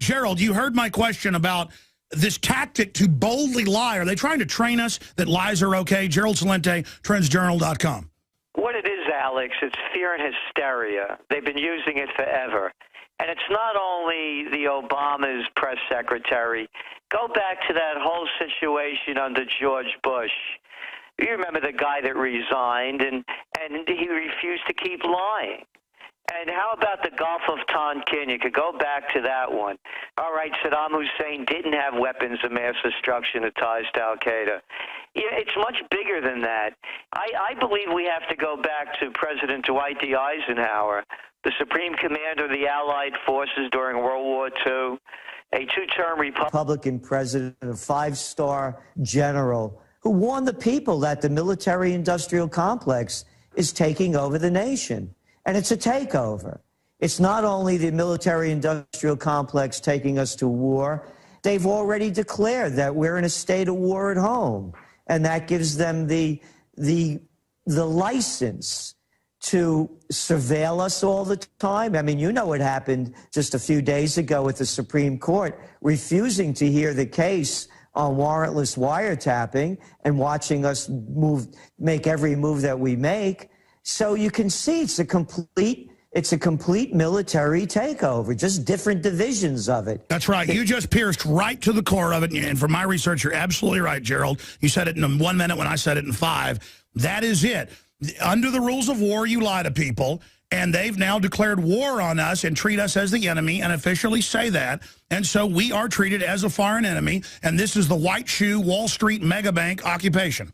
Gerald, you heard my question about this tactic to boldly lie. Are they trying to train us that lies are okay? Gerald Celente, trendsjournal.com. What it is, Alex, it's fear and hysteria. They've been using it forever. And it's not only the Obama's press secretary. Go back to that whole situation under George Bush. You remember the guy that resigned, and he refused to keep lying. And how about the Gulf of Tonkin? You could go back to that one. All right, Saddam Hussein didn't have weapons of mass destruction or ties to al-Qaeda. Yeah, it's much bigger than that. I believe we have to go back to President Dwight D. Eisenhower, the Supreme Commander of the Allied Forces during World War II, a two-term Republican president, a five-star general, who warned the people that the military-industrial complex is taking over the nation. And it's a takeover. It's not only the military-industrial complex taking us to war. They've already declared that we're in a state of war at home. And that gives them the license to surveil us all the time. I mean, you know what happened just a few days ago with the Supreme Court refusing to hear the case on warrantless wiretapping and watching us make every move that we make. So you can see it's a complete military takeover, just different divisions of it. That's right. You just pierced right to the core of it. And from my research, you're absolutely right, Gerald. You said it in 1 minute when I said it in 5. That is it. Under the rules of war, you lie to people. And they've now declared war on us and treat us as the enemy and officially say that. And so we are treated as a foreign enemy. And this is the white shoe Wall Street mega bank occupation.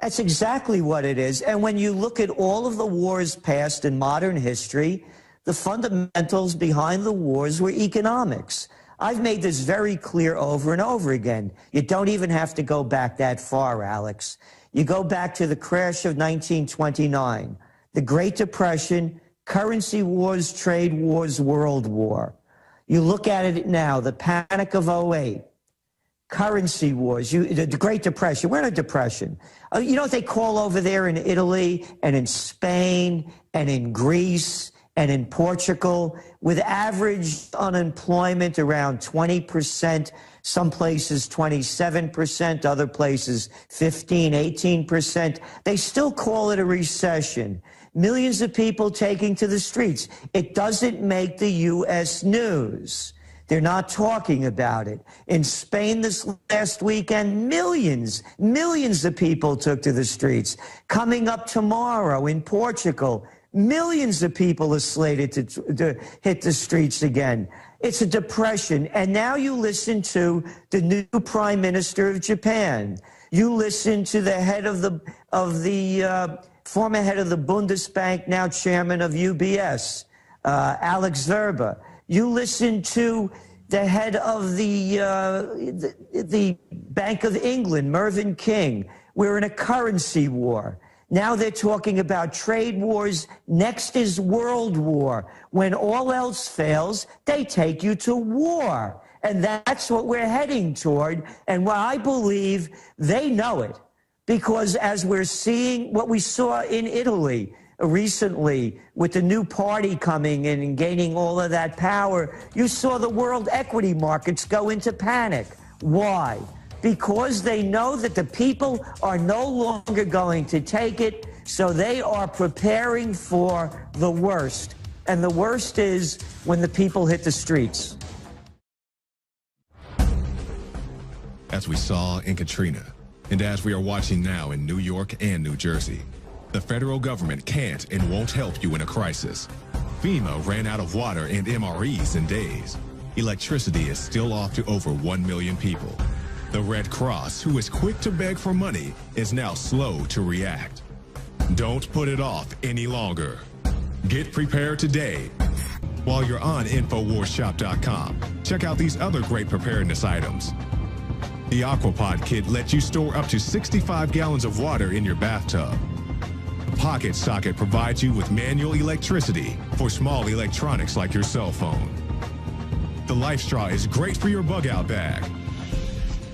That's exactly what it is. And when you look at all of the wars past in modern history, the fundamentals behind the wars were economics. I've made this very clear over and over again. You don't even have to go back that far, Alex. You go back to the crash of 1929, the Great Depression, currency wars, trade wars, World War. You look at it now, the Panic of '08. Currency wars, the Great Depression. We're in a depression. You know what they call over there in Italy and in Spain and in Greece and in Portugal, with average unemployment around 20%, some places 27%, other places 15, 18%. They still call it a recession. Millions of people taking to the streets. It doesn't make the U.S. news. They're not talking about it. In Spain this last weekend, millions of people took to the streets. Coming up tomorrow in Portugal, millions of people are slated to hit the streets again. It's a depression. And now you listen to the new Prime Minister of Japan. You listen to the head of the former head of the Bundesbank, now chairman of UBS, Alex Zerba. You listen to the head of the Bank of England, Mervyn King. We're in a currency war. Now they're talking about trade wars. Next is world war. When all else fails, they take you to war. And that's what we're heading toward. And what I believe they know it. Because as we're seeing what we saw in Italy recently with the new party coming in and gaining all of that power, you saw the world equity markets go into panic. Why? Because they know that the people are no longer going to take it, so they are preparing for the worst. And the worst is when the people hit the streets. As we saw in Katrina, and as we are watching now in New York and New Jersey, the federal government can't and won't help you in a crisis. FEMA ran out of water and MREs in days. Electricity is still off to over 1 million people. The Red Cross, who is quick to beg for money, is now slow to react. Don't put it off any longer. Get prepared today. While you're on InfoWarsShop.com, check out these other great preparedness items. The Aquapod kit lets you store up to 65 gallons of water in your bathtub. The Pocket Socket provides you with manual electricity for small electronics like your cell phone. The Life Straw is great for your bug-out bag.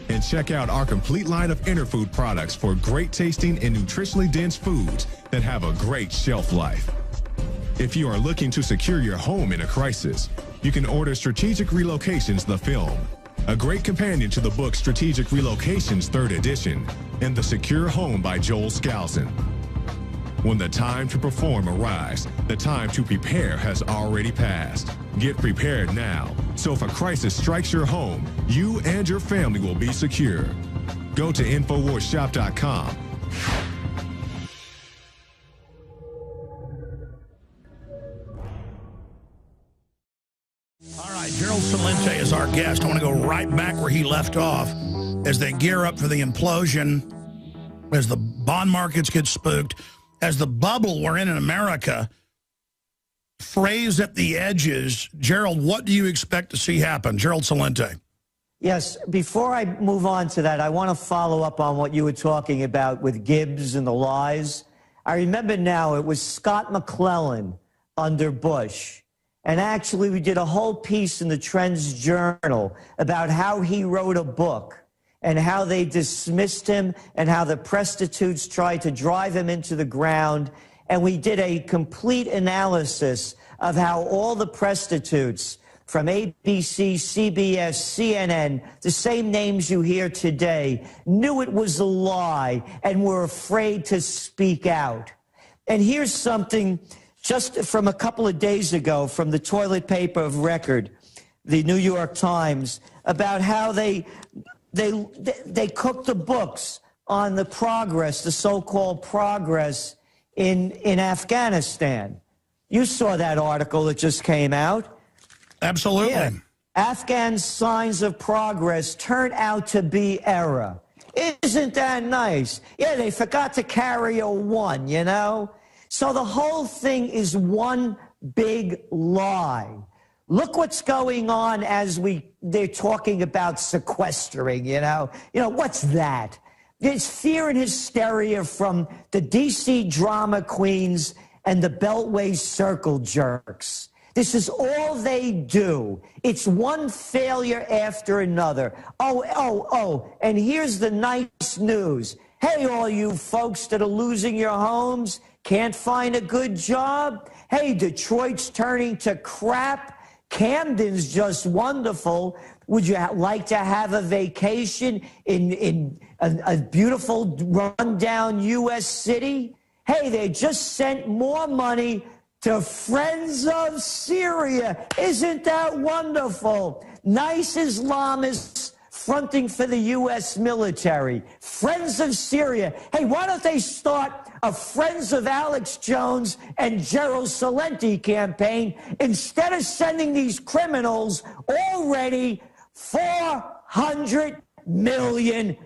And check out our complete line of Interfood products for great tasting and nutritionally dense foods that have a great shelf life. If you are looking to secure your home in a crisis, you can order Strategic Relocations, the film, a great companion to the book Strategic Relocations, 3rd edition, and The Secure Home by Joel Skousen. When the time to perform arrives, the time to prepare has already passed. Get prepared now, so if a crisis strikes your home, you and your family will be secure. Go to InfoWarsShop.com. All right, Gerald Celente is our guest. I want to go right back where he left off as they gear up for the implosion, as the bond markets get spooked, as the bubble we're in America frays at the edges. Gerald, what do you expect to see happen? Gerald Celente. Yes, before I move on to that, I want to follow up on what you were talking about with Gibbs and the lies. I remember now it was Scott McClellan under Bush. And actually, we did a whole piece in the Trends Journal about how he wrote a book and how they dismissed him and how the prostitutes tried to drive him into the ground. And we did a complete analysis of how all the prostitutes from ABC, CBS, CNN, the same names you hear today, knew it was a lie and were afraid to speak out. And here's something just from a couple of days ago from the toilet paper of record, the New York Times, about how they cooked the books on the progress, the so-called progress in Afghanistan. You saw that article that just came out. Absolutely. Yeah. Afghan signs of progress turn out to be error. Isn't that nice? Yeah, they forgot to carry a 1, you know? So the whole thing is one big lie. Look what's going on as they're talking about sequestering, you know? What's that? There's fear and hysteria from the D.C. drama queens and the Beltway circle jerks. This is all they do. It's one failure after another. Oh, and here's the nice news. Hey, all you folks that are losing your homes, can't find a good job? Hey, Detroit's turning to crap. Camden's just wonderful. Would you like to have a vacation in a beautiful rundown U.S. city? Hey, they just sent more money to Friends of Syria. Isn't that wonderful? Nice Islamists fronting for the U.S. military. Friends of Syria. Hey, why don't they start a Friends of Alex Jones and Gerald Celente campaign instead of sending these criminals already $400 million?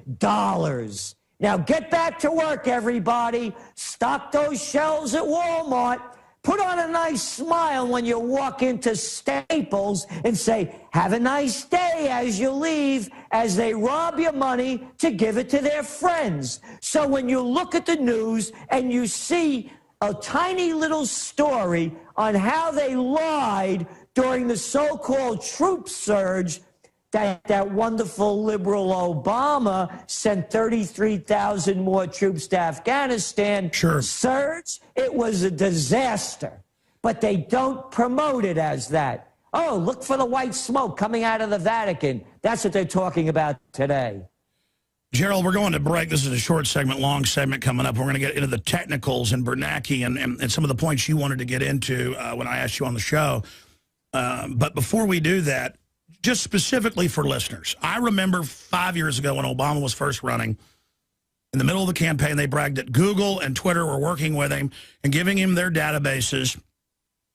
Now get back to work, everybody. Stock those shelves at Walmart. Put on a nice smile when you walk into Staples and say, have a nice day as you leave, as they rob your money to give it to their friends. So when you look at the news and you see a tiny little story on how they lied during the so-called troop surge, that wonderful liberal Obama sent 33,000 more troops to Afghanistan. Sure. Surge, it was a disaster. But they don't promote it as that. Oh, look for the white smoke coming out of the Vatican. That's what they're talking about today. Gerald, we're going to break. This is a short segment, long segment coming up. We're going to get into the technicals and Bernanke and some of the points you wanted to get into when I asked you on the show. But before we do that, just specifically for listeners, I remember 5 years ago when Obama was first running, in the middle of the campaign, they bragged that Google and Twitter were working with him and giving him their databases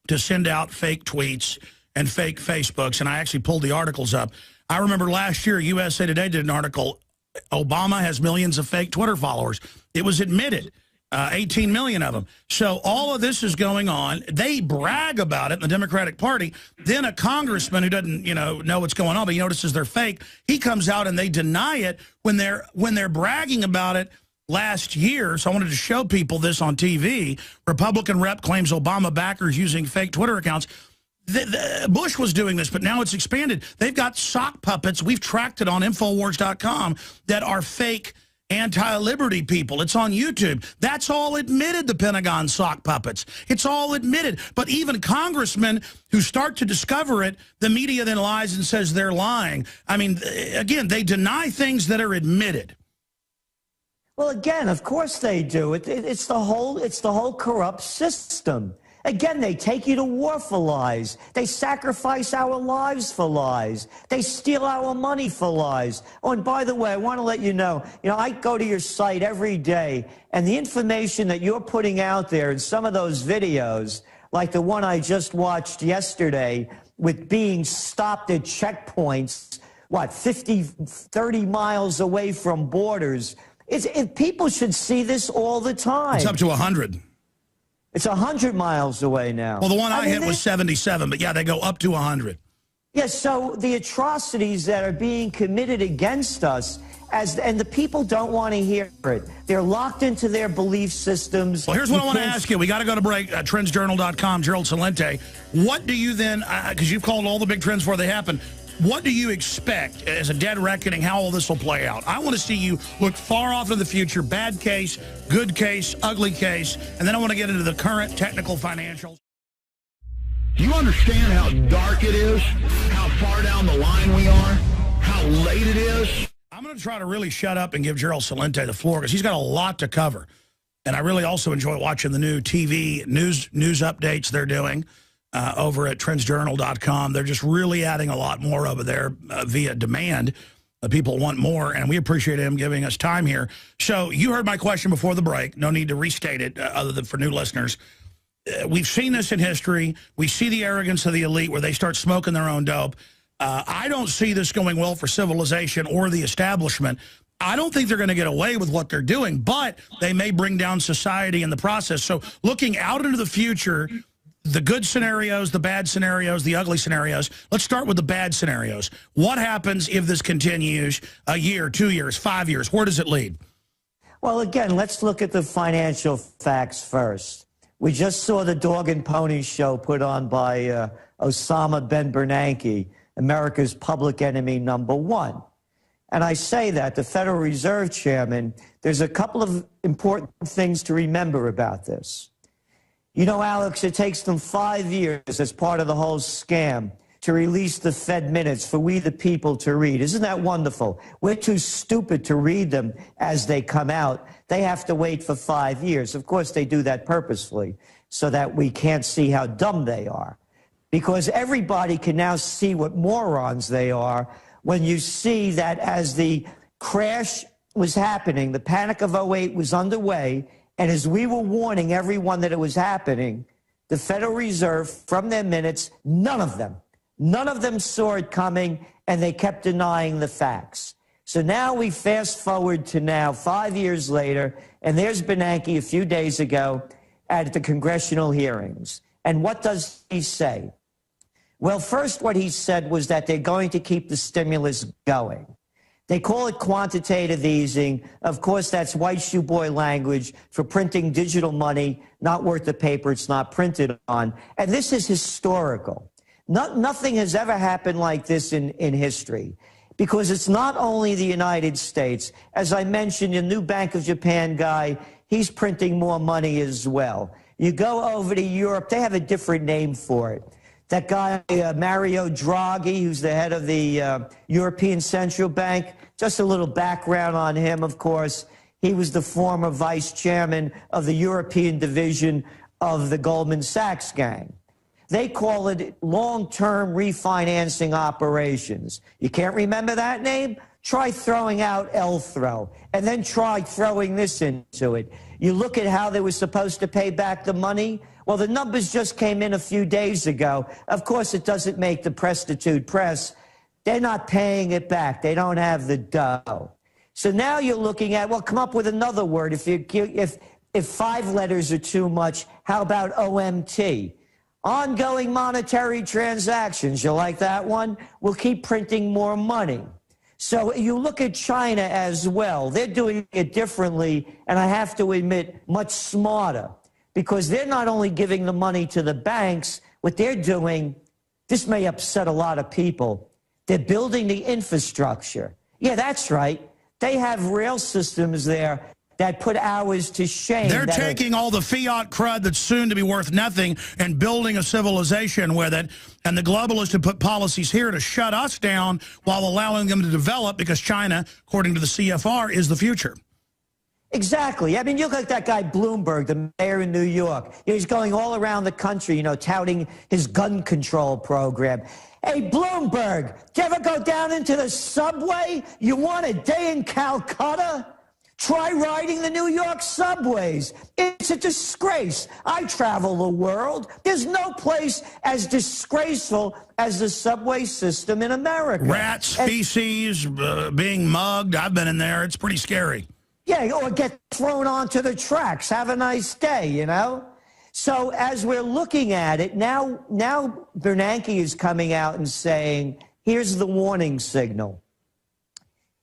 to send out fake tweets and fake Facebooks, and I actually pulled the articles up. I remember last year, USA Today did an article, Obama has millions of fake Twitter followers. It was admitted. 18 million of them. So all of this is going on. They brag about it in the Democratic Party. Then a congressman who doesn't, know what's going on, but he notices they're fake, he comes out and they deny it when they're bragging about it last year. So I wanted to show people this on TV. Republican rep claims Obama backers using fake Twitter accounts. Bush was doing this, but now it's expanded. They've got sock puppets. We've tracked it on Infowars.com that are fake anti-liberty people. It's on YouTube. That's all admitted, the Pentagon sock puppets. It's all admitted. But even congressmen who start to discover it, the media then lies and says they're lying. I mean, again, they deny things that are admitted. Well, again, of course they do. It's the whole corrupt system. Again, they take you to war for lies. They sacrifice our lives for lies. They steal our money for lies. Oh, and by the way, I want to let you know, I go to your site every day, and the information that you're putting out there in some of those videos, like the one I just watched yesterday with being stopped at checkpoints, 30 miles away from borders, people should see this all the time. It's up to 100. It's 100 miles away now. Well, the one I hit was 77, but yeah, they go up to 100. Yes, so the atrocities that are being committed against us, and the people don't want to hear it. They're locked into their belief systems. Well, here's what I want to ask you. We got to go to break. Trendsjournal.com, Gerald Celente. What do you then, because you've called all the big trends before they happen, what do you expect as a dead reckoning, how all this will play out? I want to see you look far off into the future, bad case, good case, ugly case, and then I want to get into the current technical financials. Do you understand how dark it is? How far down the line we are? How late it is? I'm going to try to really shut up and give Gerald Celente the floor because he's got a lot to cover. And I really also enjoy watching the new TV news updates they're doing. Over at trendsjournal.com. They're just really adding a lot more over there via demand. People want more, and we appreciate him giving us time here. So you heard my question before the break. No need to restate it other than for new listeners. We've seen this in history. We see the arrogance of the elite where they start smoking their own dope. I don't see this going well for civilization or the establishment. I don't think they're going to get away with what they're doing, but they may bring down society in the process. So looking out into the future, the good scenarios, the bad scenarios, the ugly scenarios. Let's start with the bad scenarios. What happens if this continues a year, 2 years, 5 years? Where does it lead? Well, again, let's look at the financial facts first. We just saw the Dog and Pony show put on by Osama Ben Bernanke, America's public enemy #1. And I say that, the Federal Reserve Chairman, there's a couple of important things to remember about this. You know, Alex, it takes them 5 years as part of the whole scam to release the Fed minutes for we the people to read. Isn't that wonderful? We're too stupid to read them as they come out. They have to wait for 5 years. Of course, they do that purposefully so that we can't see how dumb they are. Because everybody can now see what morons they are when you see that as the crash was happening, the Panic of '08 was underway, and as we were warning everyone that it was happening, the Federal Reserve, from their minutes, none of them saw it coming, and they kept denying the facts. So now we fast forward to now, 5 years later, and there's Bernanke a few days ago at the congressional hearings. And what does he say? Well, first what he said was that they're going to keep the stimulus going. They call it quantitative easing. Of course, that's white shoe boy language for printing digital money, not worth the paper it's not printed on. And this is historical. Nothing has ever happened like this in history, because it's not only the United States. As I mentioned, the new Bank of Japan guy, he's printing more money as well. You go over to Europe, they have a different name for it. That guy, Mario Draghi, who's the head of the European Central Bank, just a little background on him, of course. He was the former vice chairman of the European division of the Goldman Sachs gang. They call it long-term refinancing operations. You can't remember that name? Try throwing out Elthro, and then try throwing this into it. You look at how they were supposed to pay back the money. Well, the numbers just came in a few days ago. Of course, it doesn't make the Prestitute press. They're not paying it back. They don't have the dough. So now you're looking at, well, come up with another word. If 5 letters are too much, how about OMT? Ongoing monetary transactions. You like that one? We'll keep printing more money. So you look at China as well. They're doing it differently, and I have to admit, much smarter. Because they're not only giving the money to the banks, what they're doing, this may upset a lot of people, they're building the infrastructure. Yeah, that's right. They have rail systems there that put ours to shame. They're taking all the fiat crud that's soon to be worth nothing and building a civilization with it. And the globalists have put policies here to shut us down while allowing them to develop, because China, according to the CFR, is the future. Exactly. I mean, you look like that guy Bloomberg, the mayor in New York. He's going all around the country, you know, touting his gun control program. Hey, Bloomberg, do you ever go down into the subway? You want a day in Calcutta? Try riding the New York subways. It's a disgrace. I travel the world. There's no place as disgraceful as the subway system in America. Rats, feces, being mugged. I've been in there. It's pretty scary. Yeah, or get thrown onto the tracks. Have a nice day, you know? So as we're looking at it, now Bernanke is coming out and saying, here's the warning signal.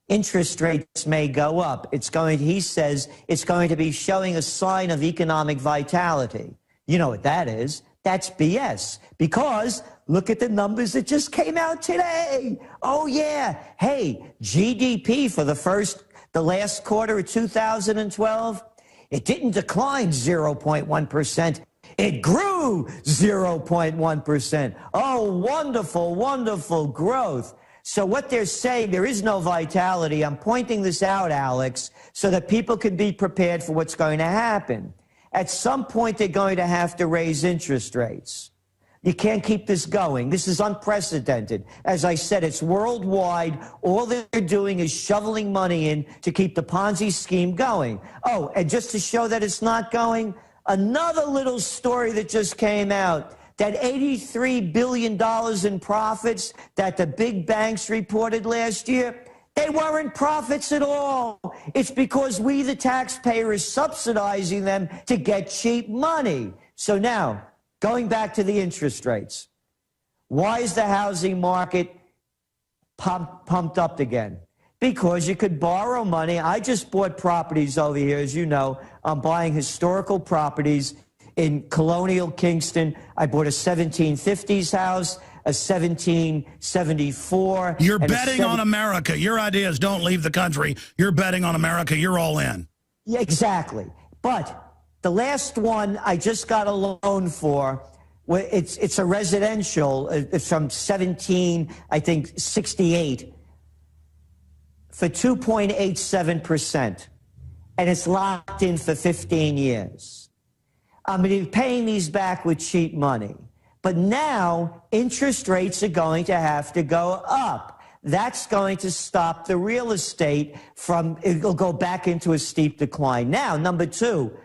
Interest rates may go up. He says it's going to be showing a sign of economic vitality. You know what that is? That's BS. Because look at the numbers that just came out today. Oh, yeah. Hey, GDP for the last quarter of 2012, it didn't decline 0.1%. It grew 0.1%. Oh, wonderful, wonderful growth. So what they're saying, there is no vitality. I'm pointing this out, Alex, so that people can be prepared for what's going to happen. At some point, they're going to have to raise interest rates. You can't keep this going. This is unprecedented. As I said, it's worldwide. All they're doing is shoveling money in to keep the Ponzi scheme going. Oh, and just to show that it's not going, another little story that just came out. That $83 billion in profits that the big banks reported last year, they weren't profits at all. It's because we, the taxpayer, is subsidizing them to get cheap money. So now, going back to the interest rates, why is the housing market pumped up again? Because you could borrow money. I just bought properties over here, as you know. I'm buying historical properties in colonial Kingston. I bought a 1750s house, a 1774. You're betting on America. Your idea is don't leave the country. You're betting on America. You're all in. Yeah, exactly. But the last one I just got a loan for, it's a residential. It's from 68 for 2.87%. And it's locked in for 15 years. I'm going to be paying these back with cheap money. But now interest rates are going to have to go up. That's going to stop the real estate it'll go back into a steep decline. Now, number two,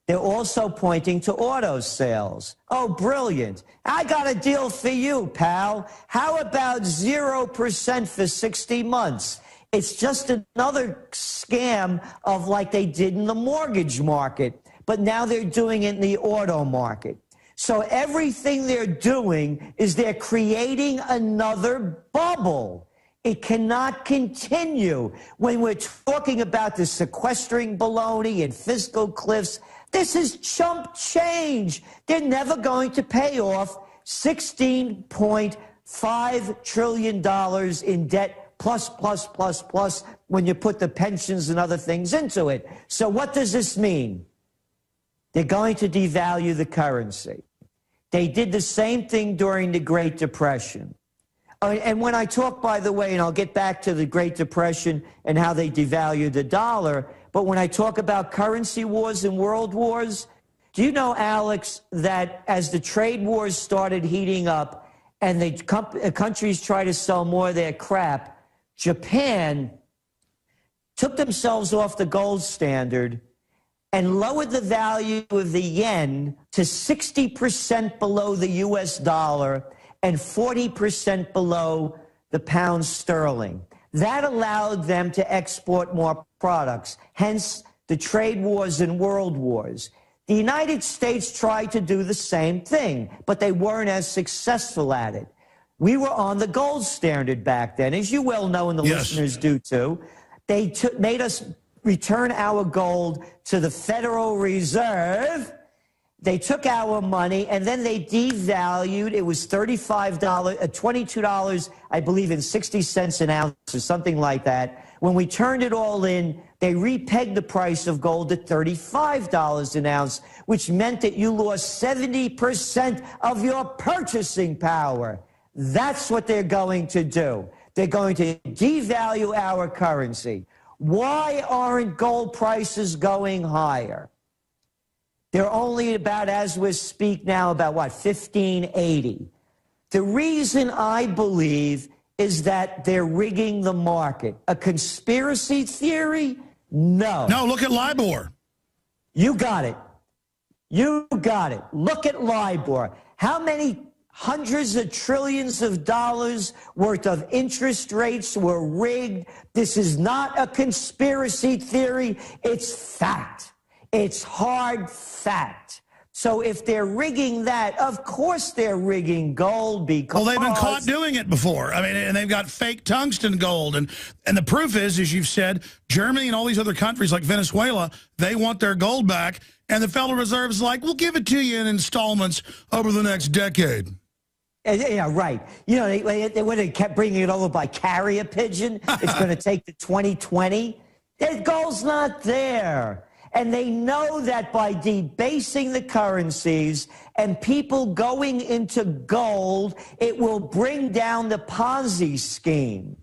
they're also pointing to auto sales. Oh, brilliant. I got a deal for you, pal. How about 0% for 60 months? It's just another scam of like they did in the mortgage market. But now they're doing it in the auto market. So everything they're doing is they're creating another bubble. It cannot continue. When we're talking about the sequestering baloney and fiscal cliffs, this is chump change. They're never going to pay off $16.5 trillion in debt plus, when you put the pensions and other things into it. So what does this mean? They're going to devalue the currency. They did the same thing during the Great Depression. And when I talk, by the way, and I'll get back to the Great Depression and how they devalued the dollar, but when I talk about currency wars and world wars, do you know, Alex, that as the trade wars started heating up and the countries tried to sell more of their crap, Japan took themselves off the gold standard and lowered the value of the yen to 60% below the U.S. dollar and 40% below the pound sterling. That allowed them to export more products, hence the trade wars and world wars. The United States tried to do the same thing, but they weren't as successful at it. We were on the gold standard back then, as you well know, and the listeners do too. They made us return our gold to the Federal Reserve. They took our money, and then they devalued. It was $22, I believe, and 60 cents an ounce or something like that. When we turned it all in, they repegged the price of gold at $35 an ounce, which meant that you lost 70% of your purchasing power. That's what they're going to do. They're going to devalue our currency. Why aren't gold prices going higher? They're only about, as we speak now, about what, 1580. The reason I believe is that they're rigging the market. A conspiracy theory? No. No, look at LIBOR. You got it. You got it. Look at LIBOR. How many hundreds of trillions of dollars worth of interest rates were rigged? This is not a conspiracy theory. It's fact. It's hard fact. So if they're rigging that, of course they're rigging gold because... Well, they've been caught doing it before. I mean, and they've got fake tungsten gold. And the proof is, as you've said, Germany and all these other countries like Venezuela, they want their gold back. And the Federal Reserve is like, we'll give it to you in installments over the next decade. Yeah, right. You know, they would have kept bringing it over by carrier pigeon. It's going to take to 2020. That gold's not there. And they know that by debasing the currencies and people going into gold, it will bring down the Ponzi scheme.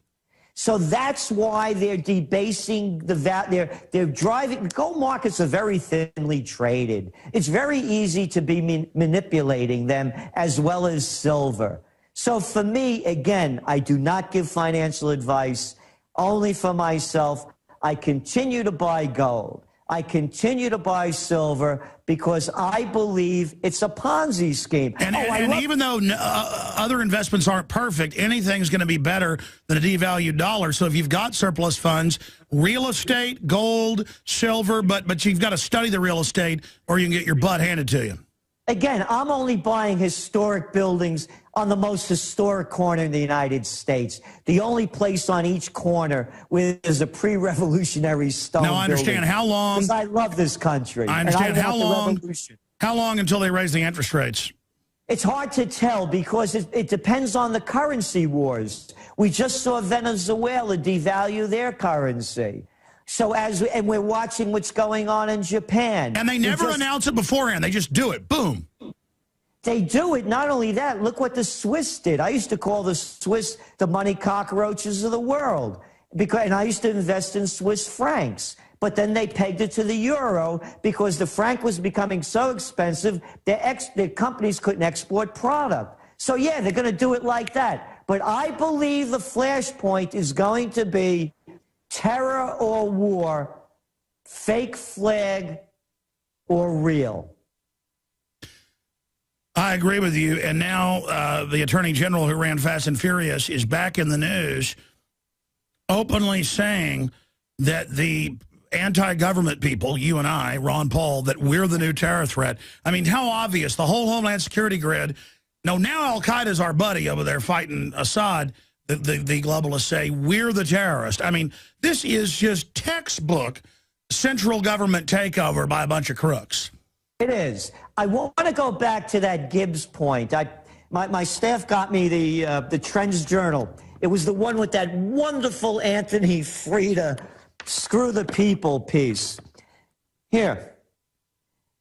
So that's why they're debasing the value. They're driving. Gold markets are very thinly traded. It's very easy to be manipulating them as well as silver. So for me, again, I do not give financial advice, only for myself. I continue to buy gold. I continue to buy silver because I believe it's a Ponzi scheme. And even though other investments aren't perfect, anything's going to be better than a devalued dollar. So if you've got surplus funds, real estate, gold, silver, but you've got to study the real estate or you can get your butt handed to you. Again, I'm only buying historic buildings on the most historic corner in the United States. The only place on each corner where there's a pre-revolutionary stone building. Now, I understand how long... Because I love this country. I understand how long until they raise the interest rates? It's hard to tell because it depends on the currency wars. We just saw Venezuela devalue their currency. So and we're watching what's going on in Japan. And they never announce it beforehand. They just do it. Boom. They do it. Not only that, look what the Swiss did. I used to call the Swiss the money cockroaches of the world. And I used to invest in Swiss francs. But then they pegged it to the euro because the franc was becoming so expensive, their companies couldn't export product. So, yeah, they're going to do it like that. But I believe the flashpoint is going to be terror or war, fake flag or real. I agree with you. And now the Attorney General who ran Fast and Furious is back in the news openly saying that the anti-government people, you and I, Ron Paul, that we're the new terror threat. I mean, how obvious. The whole Homeland Security grid. No, now Al-Qaeda's our buddy over there fighting Assad. The globalists say we're the terrorist. I mean, this is just textbook central government takeover by a bunch of crooks. It is. I want to go back to that Gibbs point. My staff got me the Trends Journal. It was the one with that wonderful Anthony Frieda screw the people piece. Here.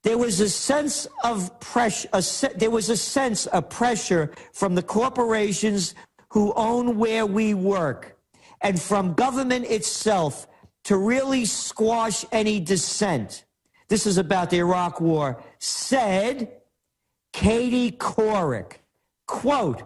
There was a sense of pressure. There was a sense of pressure from the corporations who own where we work, and from government itself to really squash any dissent. This is about the Iraq War, said Katie Couric, quote,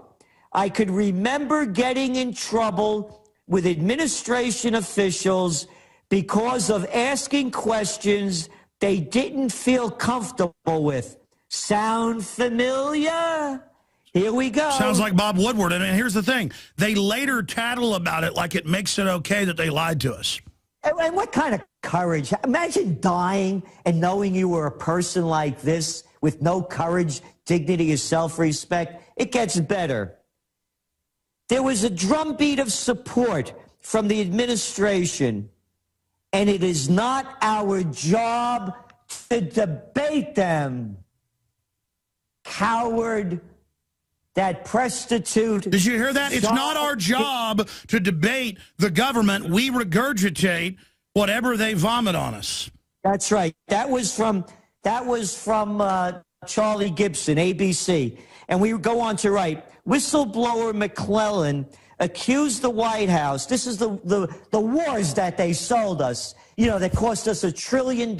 I could remember getting in trouble with administration officials because of asking questions they didn't feel comfortable with. Sound familiar? Here we go. Sounds like Bob Woodward. And here's the thing. They later tattle about it like it makes it okay that they lied to us. And what kind of courage? Imagine dying and knowing you were a person like this with no courage, dignity, or self-respect. It gets better. There was a drumbeat of support from the administration, and it is not our job to debate them. Coward. that prostitute. Did you hear that? It's not our job to debate the government. We regurgitate whatever they vomit on us. That's right. That was from Charlie Gibson, ABC. And we go on to write, whistleblower McClellan accused the White House. This is the wars that they sold us, you know, that cost us $1 trillion,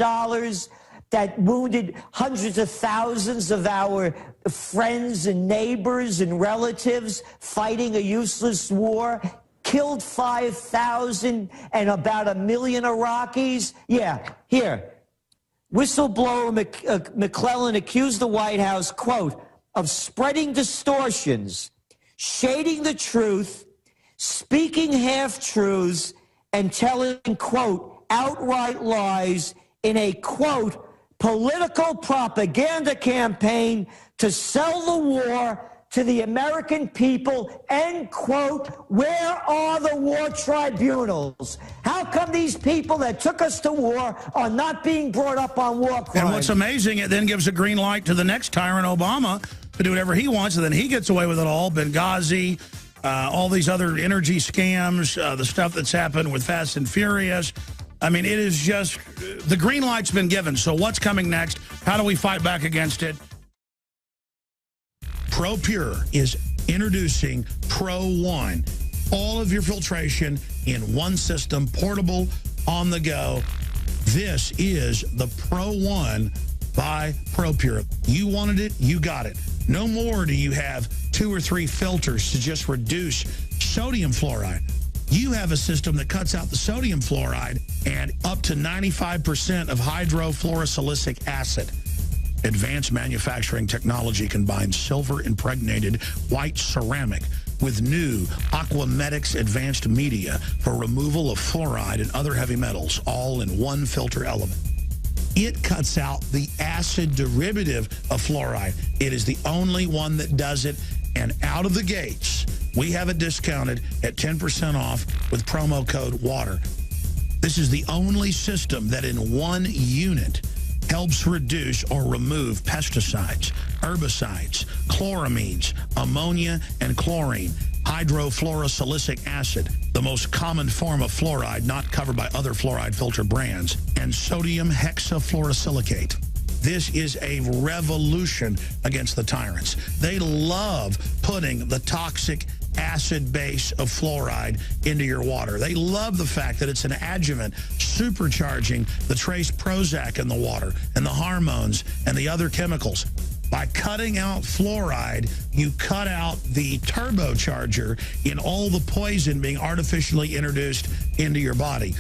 that wounded hundreds of thousands of our friends and neighbors and relatives fighting a useless war, killed 5,000 and about 1 million Iraqis. Yeah, here. Whistleblower McClellan accused the White House, quote, of spreading distortions, shading the truth, speaking half-truths, and telling, quote, outright lies in a, quote, political propaganda campaign to sell the war to the American people, end quote. Where are the war tribunals? How come these people that took us to war are not being brought up on war crimes? And what's amazing, it then gives a green light to the next tyrant, Obama, to do whatever he wants, and then he gets away with it all. Benghazi, all these other energy scams, the stuff that's happened with Fast and Furious. I mean, it is just, the green light's been given. So what's coming next? How do we fight back against it? ProPure is introducing Pro One. All of your filtration in one system, portable, on the go. This is the Pro One by ProPure. You wanted it, you got it. No more do you have 2 or 3 filters to just reduce sodium fluoride. You have a system that cuts out the sodium fluoride and up to 95% of hydrofluorosilicic acid. Advanced manufacturing technology combines silver-impregnated white ceramic with new Aquamedics advanced media for removal of fluoride and other heavy metals, all in one filter element. It cuts out the acid derivative of fluoride. It is the only one that does it, and out of the gates, we have it discounted at 10% off with promo code WATER. This is the only system that in one unit helps reduce or remove pesticides, herbicides, chloramines, ammonia, and chlorine, hydrofluorosilicic acid, the most common form of fluoride not covered by other fluoride filter brands, and sodium hexafluorosilicate. This is a revolution against the tyrants. They love putting the toxic acid base of fluoride into your water. They love the fact that it's an adjuvant supercharging the trace Prozac in the water and the hormones and the other chemicals. By cutting out fluoride, you cut out the turbocharger in all the poison being artificially introduced into your body.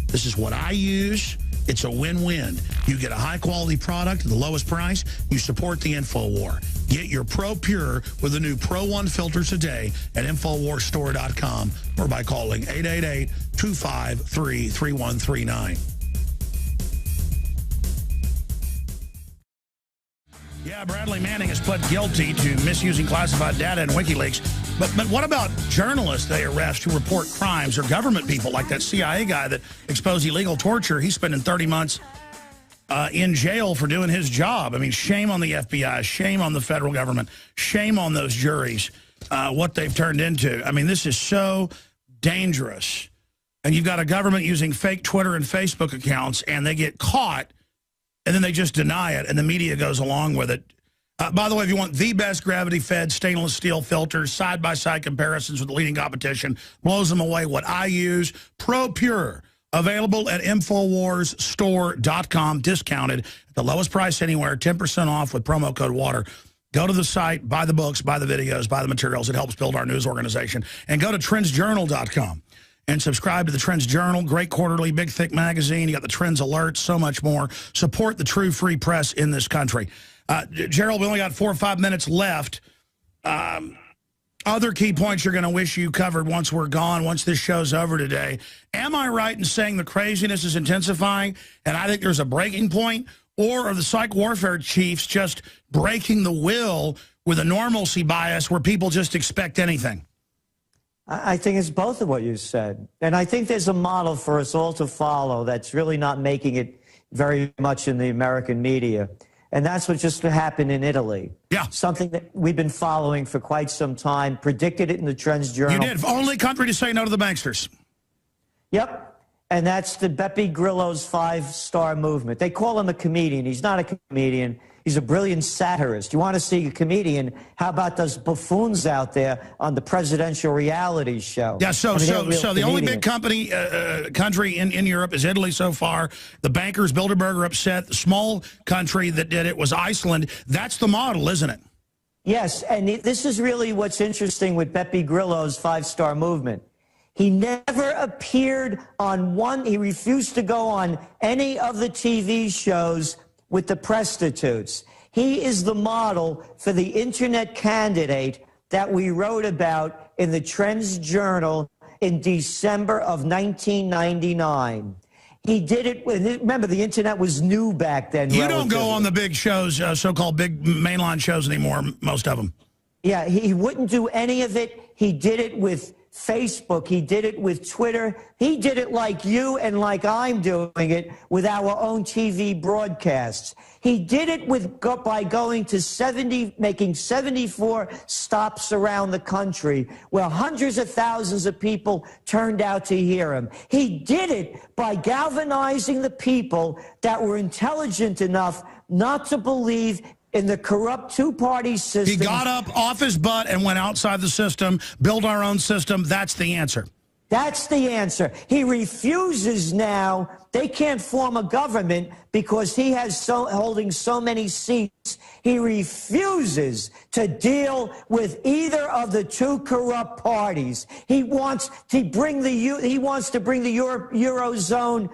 This is what I use. It's a win-win. You get a high-quality product at the lowest price. You support the InfoWar. Get your ProPure with the new Pro One filter today at InfoWarsStore.com or by calling 888-253-3139. Yeah, Bradley Manning has pled guilty to misusing classified data in WikiLeaks. But what about journalists they arrest who report crimes, or government people like that CIA guy that exposed illegal torture? He's spending 30 months in jail for doing his job. I mean, shame on the FBI, shame on the federal government, shame on those juries, what they've turned into. I mean, this is so dangerous. And you've got a government using fake Twitter and Facebook accounts, and they get caught, and then they just deny it, and the media goes along with it. By the way, if you want the best gravity-fed stainless steel filters, side-by-side comparisons with the leading competition, blows them away what I use, ProPure, available at InfoWarsStore.com, discounted at the lowest price anywhere, 10% off with promo code WATER. Go to the site, buy the books, buy the videos, buy the materials. It helps build our news organization. And go to TrendsJournal.com and subscribe to the Trends Journal. Great quarterly, big, thick magazine. You got the Trends Alert, so much more. Support the true free press in this country. Gerald, we only got 4 or 5 minutes left. Other key points you're going to wish you covered once we're gone, once this show's over today. Am I right in saying the craziness is intensifying, and I think there's a breaking point? Or are the psych warfare chiefs just breaking the will with a normalcy bias where people just expect anything? I think it's both of what you said. And I think there's a model for us all to follow that's really not making it very much in the American media. And that's what just happened in Italy. Yeah. Something that we've been following for quite some time, predicted it in the Trends Journal. You did. Only country to say no to the banksters. Yep. And that's the Beppe Grillo's 5-star movement. They call him a comedian. He's not a comedian. He's a brilliant satirist. You want to see a comedian? How about those buffoons out there on the presidential reality show? Yeah, so the only big country in Europe is Italy so far. The bankers, Bilderberg, are upset. The small country that did it was Iceland. That's the model, isn't it? Yes, and this is really what's interesting with Beppe Grillo's 5-star movement. He never appeared on he refused to go on any of the TV shows with the prostitutes. He is the model for the internet candidate that we wrote about in the Trends Journal in December of 1999. He did it remember, the internet was new back then. You don't go on the big shows, so-called big mainline shows anymore, most of them. Yeah, he wouldn't do any of it. He did it with Facebook. He did it with Twitter. He did it like you and like I'm doing it with our own TV broadcasts. He did it by going to making 74 stops around the country where hundreds of thousands of people turned out to hear him. He did it by galvanizing the people that were intelligent enough not to believe in the corrupt two-party system. He got up off his butt and went outside the system, built our own system. That's the answer. That's the answer. He refuses now. They can't form a government because he has holding so many seats. He refuses to deal with either of the two corrupt parties. He wants to bring the Eurozone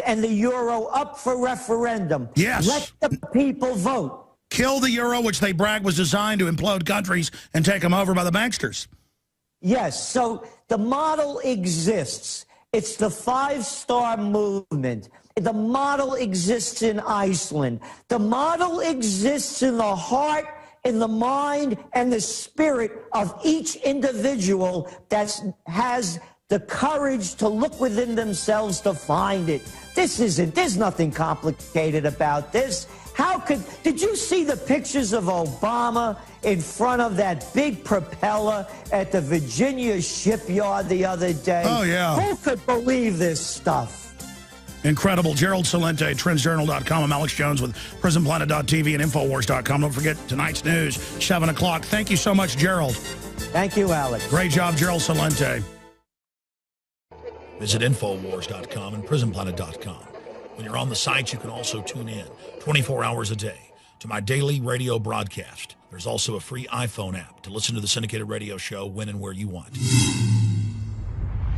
and the Euro up for referendum. Yes. Let the people vote. Kill the euro, which they brag was designed to implode countries and take them over by the banksters. Yes, so the model exists. It's the 5-star movement. The model exists in Iceland. The model exists in the heart, in the mind, and the spirit of each individual that has the courage to look within themselves to find it. There's nothing complicated about this. Did you see the pictures of Obama in front of that big propeller at the Virginia shipyard the other day? Oh, yeah. Who could believe this stuff? Incredible. Gerald Celente, TrendsJournal.com. I'm Alex Jones with PrisonPlanet.tv and Infowars.com. Don't forget tonight's news, 7 o'clock. Thank you so much, Gerald. Thank you, Alex. Great job, Gerald Celente. Visit Infowars.com and PrisonPlanet.com. When you're on the site, you can also tune in 24 hours a day to my daily radio broadcast. There's also a free iPhone app to listen to the syndicated radio show when and where you want.